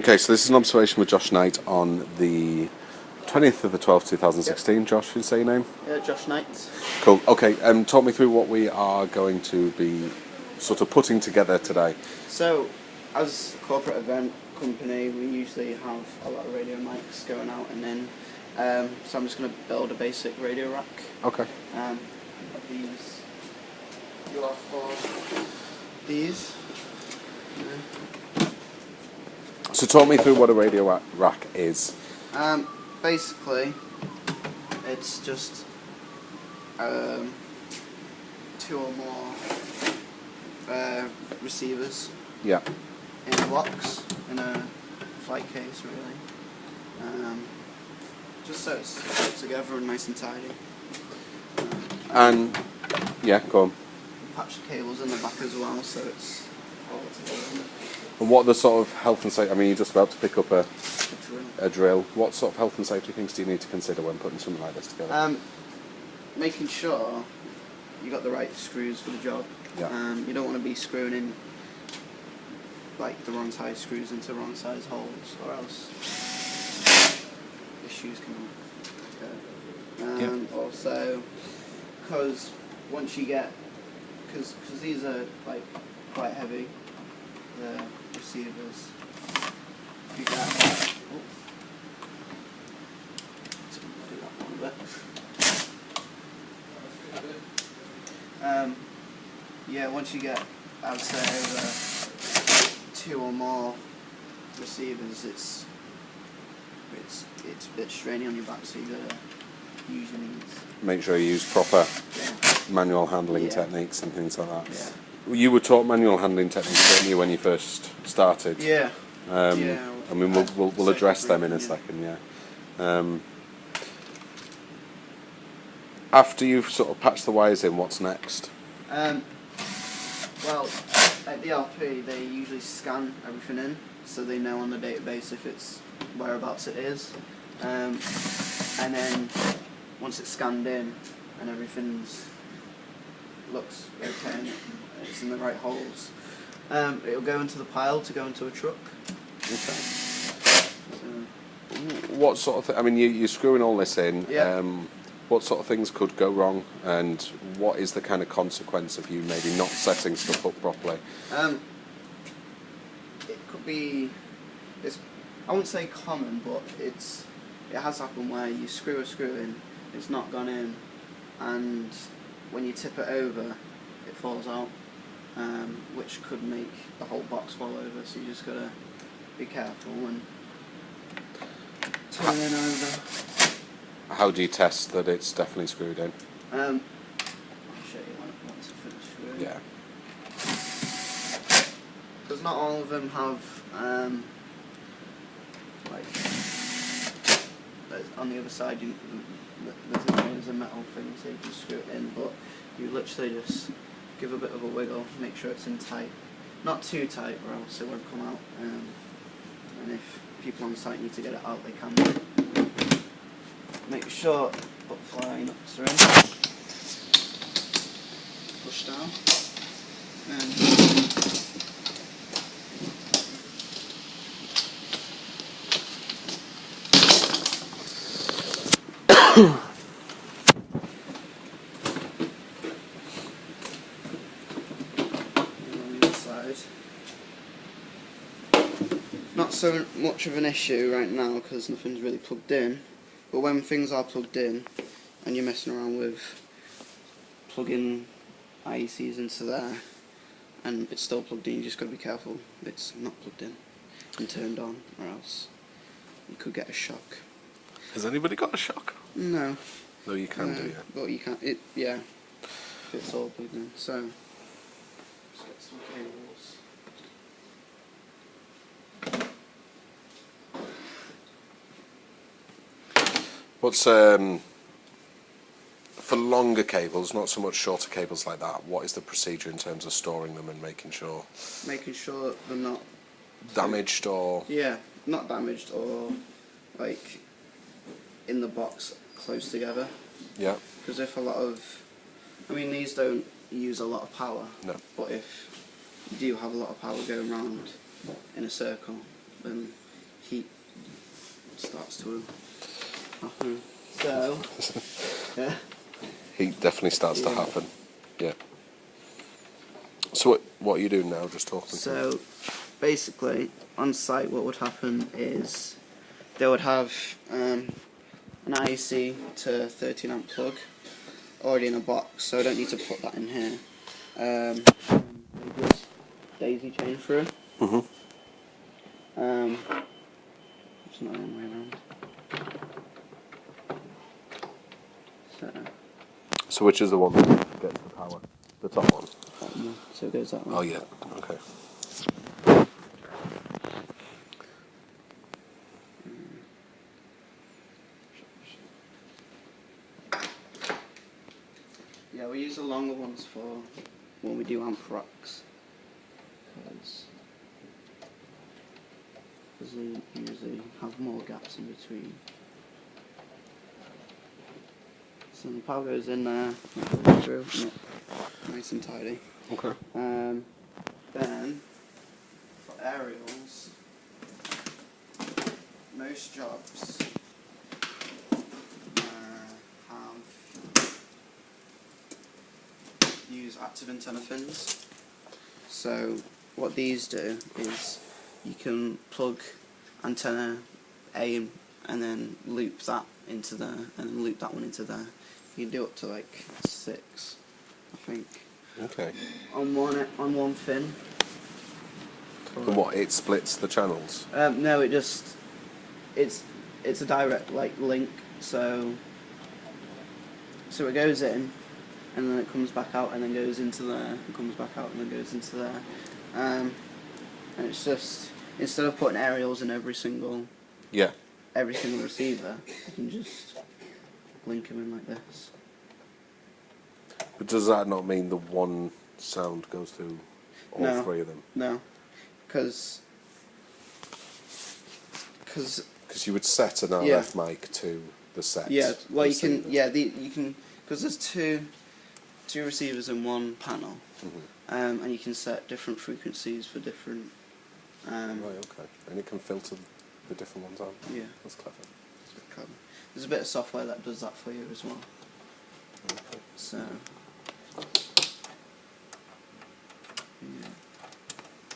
Okay, so this is an observation with Josh Knight on the 20th of the 12th, 2016. Yep. Josh, you say your name? Yeah, Josh Knight. Cool. Okay, talk me through what we are going to be sort of putting together today. So, as a corporate event company, we usually have a lot of radio mics going out and in. So I'm just going to build a basic radio rack. Okay. These. You are for these. So talk me through what a radio rack is. Basically, it's just two or more receivers. Yeah. In a box, in a flight case, really. Just so it's put together and nice and tidy. And yeah, go on. Patch the cables in the back as well, so it's all together. And what are the sort of health and safety? I mean, you're just about to pick up a drill. What sort of health and safety things do you need to consider when putting something like this together? Making sure you got the right screws for the job. Yeah. You don't want to be screwing in like the wrong size screws into wrong size holes, or else issues can occur. Also, because once you get, because these are like quite heavy, the receivers. You get, do that one a bit. Yeah, once you get, I would say, over two or more receivers, it's a bit straining on your back, so you gotta use your knees. Make sure you use proper manual handling techniques and things like that. Yeah. You were taught manual handling techniques, weren't you, when you first started? Yeah. I mean, we'll address them in a second. Yeah. After you've sort of patched the wires in, what's next? Well, at the RP, they usually scan everything in, so they know on the database if it's whereabouts it is. And then once it's scanned in and everything's looks okay and it's in the right holes, it'll go into the pile to go into a truck. Okay. So, what sort of thing? I mean, you're screwing all this in. Yeah. What sort of things could go wrong, and what is the kind of consequence of you maybe not setting stuff up properly? It could be. I wouldn't say common, but it has happened where you screw a screw in, it's not gone in, and when you tip it over, it falls out, which could make the whole box fall over. So you just gotta be careful and turn it over. How do you test that it's definitely screwed in? I'll show you once I finish screwing. Yeah. Because not all of them have like on the other side there's a metal thing, so you can screw it in, but you literally just give a bit of a wiggle, make sure it's in tight, not too tight or else it won't come out, and if people on site need to get it out, they can. Make sure butterfly nuts are in, push down, and on the other side. Not so much of an issue right now because nothing's really plugged in, but when things are plugged in and you're messing around with plugging IECs into there and it's still plugged in, you just got to be careful it's not plugged in and turned on, or else you could get a shock. Has anybody got a shock? No. No, you can do, yeah. But you can't, if it's all plugged in. So, let's get some cables. What's for longer cables, not so much shorter cables like that, what is the procedure in terms of storing them and making sure? Making sure they're not damaged or? Yeah, not damaged or like in the box close together. Yeah. Because if these don't use a lot of power. No. But if you do have a lot of power going around in a circle, then heat starts to happen. So, yeah. Heat definitely starts to happen. Yeah. So what are you doing now? Just talking. So, basically, on site, what would happen is they would have an IEC to 13 amp plug already in a box, so I don't need to put that in here. They just daisy chain through. It's not the wrong way around. So which is the one that gets the power? The top one. So it goes that way. Oh yeah. Okay. Yeah, we use the longer ones for when we do amp racks, because they usually have more gaps in between. So the power goes in there, goes through, nice and tidy. Okay. Then for aerials, most jobs use active antenna fins. So what these do is you can plug antenna A in, and then loop that into there, and then loop that one into there. You can do up to like 6, I think. Okay. On one fin. And what, it splits the channels? No, it's a direct link. So it goes in, and then it comes back out, and then goes into there, and comes back out, and then goes into there. And it's just, instead of putting aerials in every single receiver, you can just link them in like this. But does that not mean the one sound goes through all 3 of them? No, because you would set an RF mic to the set. Yeah, well you can. Yeah, you can, because there's two receivers in one panel, and you can set different frequencies for different. Right. Okay. And it can filter the different ones out. Yeah. That's clever. It's a bit clever. There's a bit of software that does that for you as well. Okay. So.